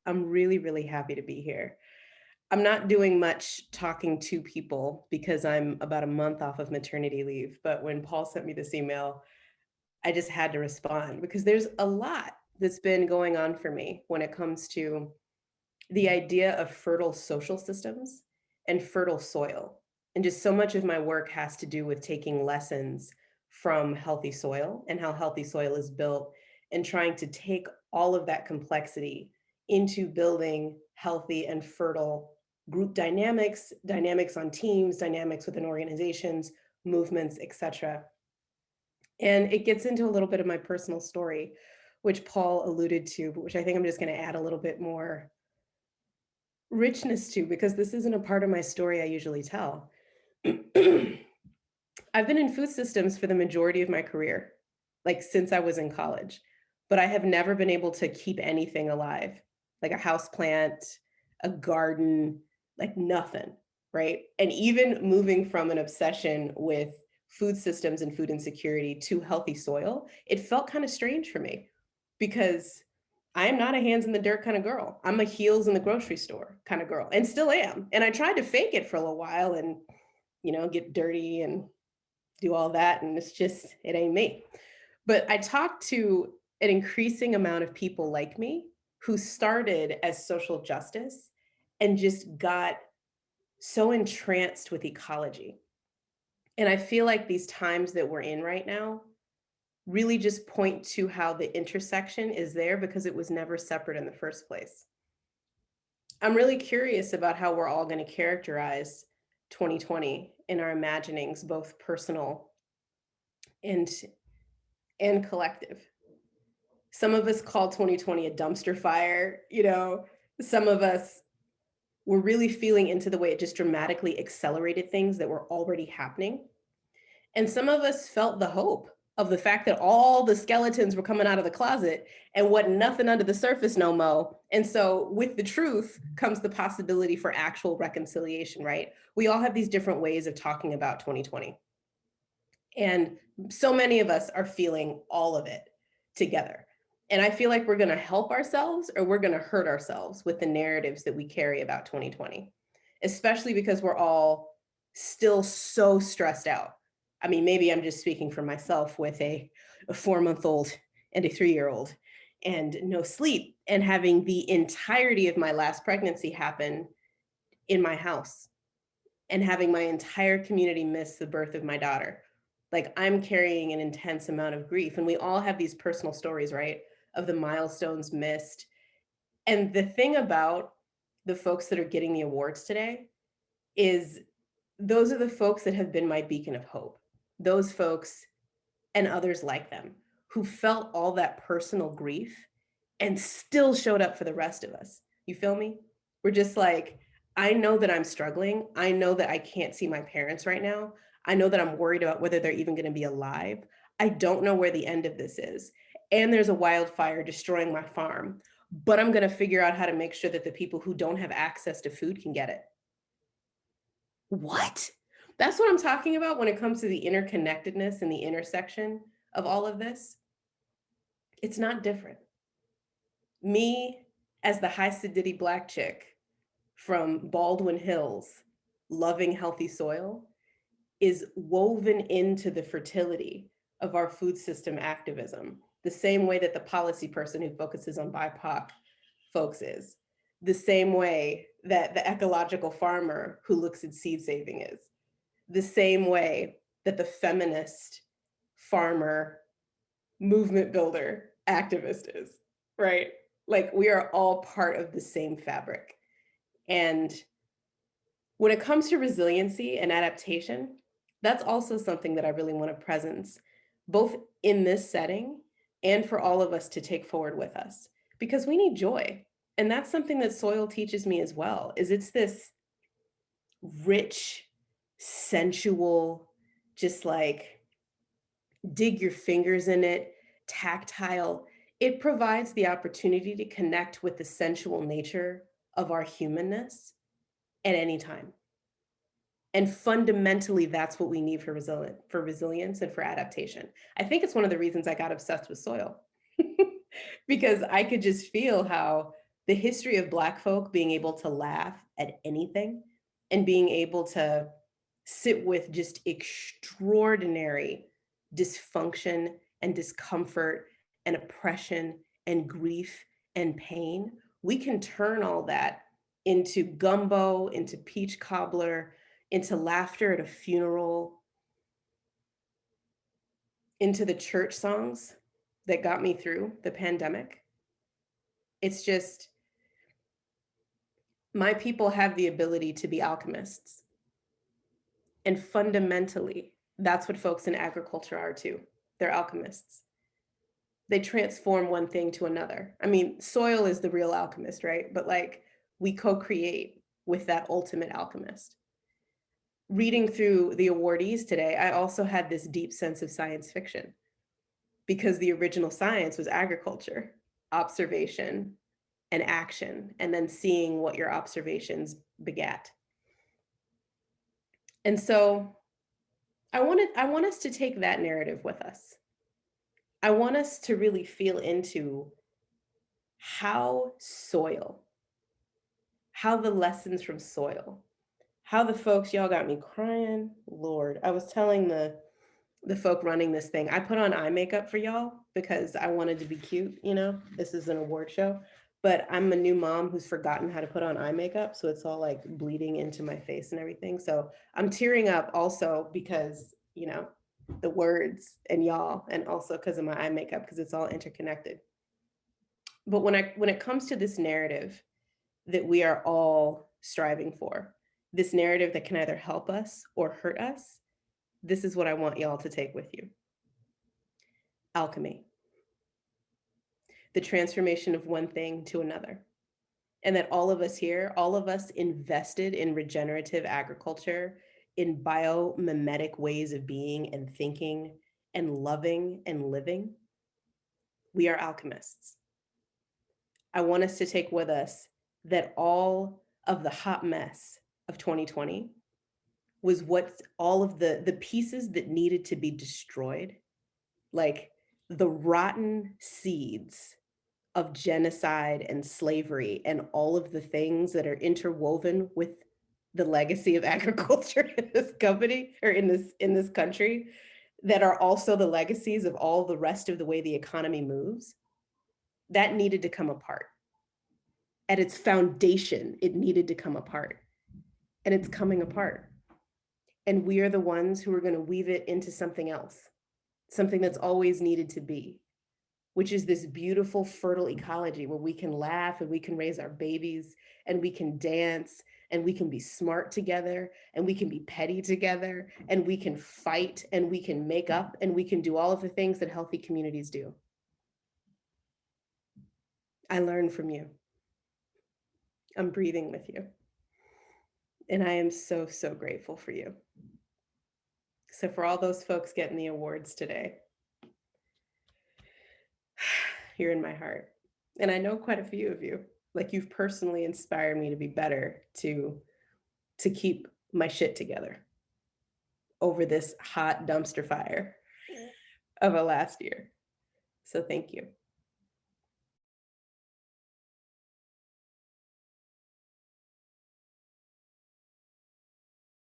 I'm really, really happy to be here. I'm not doing much talking to people because I'm about a month off of maternity leave. But when Paul sent me this email, I just had to respond because there's a lot that's been going on for me when it comes to the idea of fertile social systems and fertile soil. And just so much of my work has to do with taking lessons from healthy soil and how healthy soil is built and trying to take all of that complexity into building healthy and fertile group dynamics, dynamics on teams, dynamics within organizations, movements, etc. And it gets into a little bit of my personal story, which Paul alluded to, but which I think I'm just going to add a little bit more richness to because this isn't a part of my story I usually tell. I've been in food systems for the majority of my career, like since I was in college, but I have never been able to keep anything alive, like a house plant, a garden, like nothing, right? And even moving from an obsession with food systems and food insecurity to healthy soil, it felt kind of strange for me because I am not a hands in the dirt kind of girl. I'm a heels in the grocery store kind of girl and still am. And I tried to fake it for a little while and, get dirty and do all that. And it ain't me. But I talked to an increasing amount of people like me who started as social justice and just got so entranced with ecology. And I feel like these times that we're in right now really just point to how the intersection is there because it was never separate in the first place. I'm really curious about how we're all going to characterize 2020 in our imaginings, both personal and collective. Some of us call 2020 a dumpster fire, some of us were really feeling into the way it just dramatically accelerated things that were already happening. And some of us felt the hope of the fact that all the skeletons were coming out of the closet and what nothing under the surface no mo. And so with the truth comes the possibility for actual reconciliation, right? We all have these different ways of talking about 2020. And so many of us are feeling all of it together. And I feel like we're going to help ourselves or we're going to hurt ourselves with the narratives that we carry about 2020, especially because we're all still so stressed out. I mean, maybe I'm just speaking for myself with a 4-month-old and a 3-year-old and no sleep and having the entirety of my last pregnancy happen in my house and having my entire community miss the birth of my daughter. Like I'm carrying an intense amount of grief and we all have these personal stories, right? Of the milestones missed. And the thing about the folks that are getting the awards today is those are the folks that have been my beacon of hope. Those folks and others like them who felt all that personal grief and still showed up for the rest of us. You feel me? We're just like, I know that I'm struggling. I know that I can't see my parents right now. I know that I'm worried about whether they're even going to be alive. I don't know where the end of this is. And there's a wildfire destroying my farm, but I'm going to figure out how to make sure that the people who don't have access to food can get it. What? That's what I'm talking about when it comes to the interconnectedness and the intersection of all of this. It's not different. Me as the high acidity Black chick from Baldwin Hills, loving healthy soil, is woven into the fertility of our food system activism, the same way that the policy person who focuses on BIPOC folks is, the same way that the ecological farmer who looks at seed saving is, the same way that the feminist farmer movement builder activist is, right? Like we are all part of the same fabric. And when it comes to resiliency and adaptation, that's also something that I really want to presence, both in this setting and for all of us to take forward with us, because we need joy. And that's something that soil teaches me as well, is it's this rich, sensual, just like dig your fingers in it, tactile. It provides the opportunity to connect with the sensual nature of our humanness at any time. And fundamentally, that's what we need for resilience and for adaptation. I think it's one of the reasons I got obsessed with soil because I could just feel how The history of Black folk being able to laugh at anything and being able to sit with just extraordinary dysfunction and discomfort and oppression and grief and pain. We can turn all that into gumbo, into peach cobbler, into laughter at a funeral, into the church songs that got me through the pandemic. It's just, my people have the ability to be alchemists. And fundamentally, that's what folks in agriculture are too. They're alchemists. They transform one thing to another. I mean, soil is the real alchemist, right? But like, we co-create with that ultimate alchemist. Reading through the awardees today, I also had this deep sense of science fiction, because the original science was agriculture, observation, and action, and then seeing what your observations begat. And so I want us to take that narrative with us. I want us to really feel into how soil, how the lessons from soil, how the folks, y'all got me crying, Lord. I was telling the folk running this thing, I put on eye makeup for y'all because I wanted to be cute, you know, this is an award show, but I'm a new mom who's forgotten how to put on eye makeup. So it's all like bleeding into my face and everything. So I'm tearing up also because, you know, the words and y'all, and also because of my eye makeup, because it's all interconnected. But when it comes to this narrative that we are all striving for, this narrative that can either help us or hurt us, this is what I want y'all to take with you. Alchemy. The transformation of one thing to another. And that all of us here, all of us invested in regenerative agriculture, in biomimetic ways of being and thinking and loving and living, we are alchemists. I want us to take with us that all of the hot mess of 2020 was what all of the pieces that needed to be destroyed, like the rotten seeds of genocide and slavery and all of the things that are interwoven with the legacy of agriculture in this company or in this country, that are also the legacies of all the rest of the way the economy moves, that needed to come apart. At its foundation, it needed to come apart. And it's coming apart. And we are the ones who are going to weave it into something else, something that's always needed to be, which is this beautiful, fertile ecology where we can laugh and we can raise our babies and we can dance and we can be smart together and we can be petty together and we can fight and we can make up and we can do all of the things that healthy communities do. I learn from you. I'm breathing with you. And I am so, so grateful for you. So for all those folks getting the awards today, you're in my heart. And I know quite a few of you, like you've personally inspired me to be better, to keep my shit together over this hot dumpster fire of a last year. So thank you.